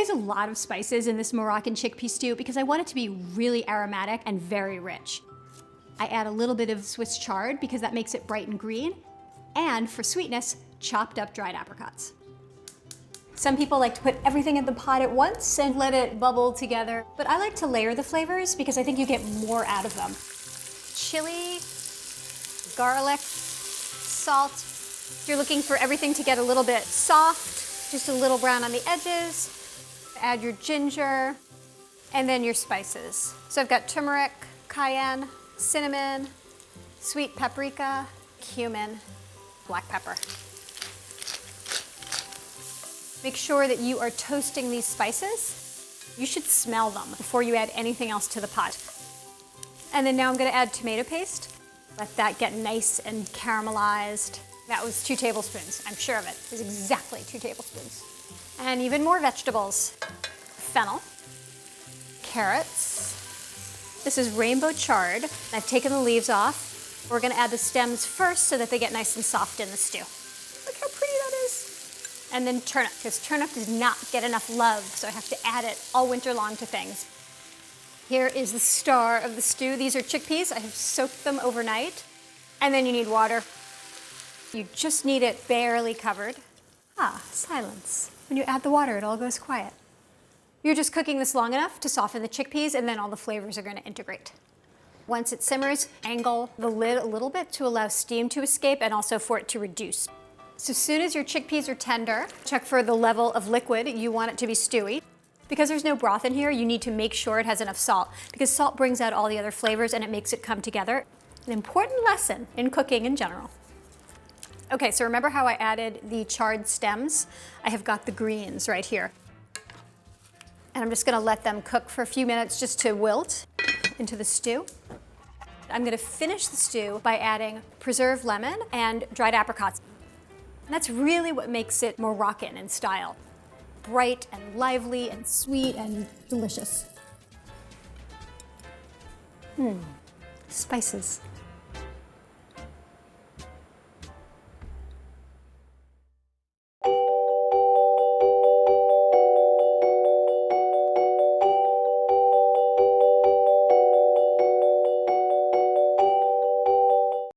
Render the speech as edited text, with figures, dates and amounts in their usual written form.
use a lot of spices in this Moroccan chickpea stew because I want it to be really aromatic and very rich. I add a little bit of Swiss chard because that makes it bright and green. And for sweetness, chopped up dried apricots. Some people like to put everything in the pot at once and let it bubble together, but I like to layer the flavors because I think you get more out of them. Chili, garlic, salt. You're looking for everything to get a little bit soft, just a little brown on the edges. Add your ginger, and then your spices. So I've got turmeric, cayenne, cinnamon, sweet paprika, cumin, black pepper. Make sure that you are toasting these spices. You should smell them before you add anything else to the pot. And then now I'm gonna add tomato paste. Let that get nice and caramelized. That was 2 tablespoons, I'm sure of it. It was exactly 2 tablespoons. And even more vegetables. Fennel, carrots. This is rainbow chard. I've taken the leaves off. We're gonna add the stems first so that they get nice and soft in the stew. Look how pretty that is. And then turnip, because turnip does not get enough love, so I have to add it all winter long to things. Here is the star of the stew. These are chickpeas. I have soaked them overnight. And then you need water. You just need it barely covered. Ah, silence. When you add the water, it all goes quiet. You're just cooking this long enough to soften the chickpeas, and then all the flavors are gonna integrate. Once it simmers, angle the lid a little bit to allow steam to escape and also for it to reduce. So as soon as your chickpeas are tender, check for the level of liquid. You want it to be stewy. Because there's no broth in here, you need to make sure it has enough salt, because salt brings out all the other flavors and it makes it come together. An important lesson in cooking in general. Okay, so remember how I added the chard stems? I have got the greens right here. And I'm just gonna let them cook for a few minutes just to wilt into the stew. I'm gonna finish the stew by adding preserved lemon and dried apricots. And that's really what makes it Moroccan in style. Bright and lively and sweet and delicious. Spices.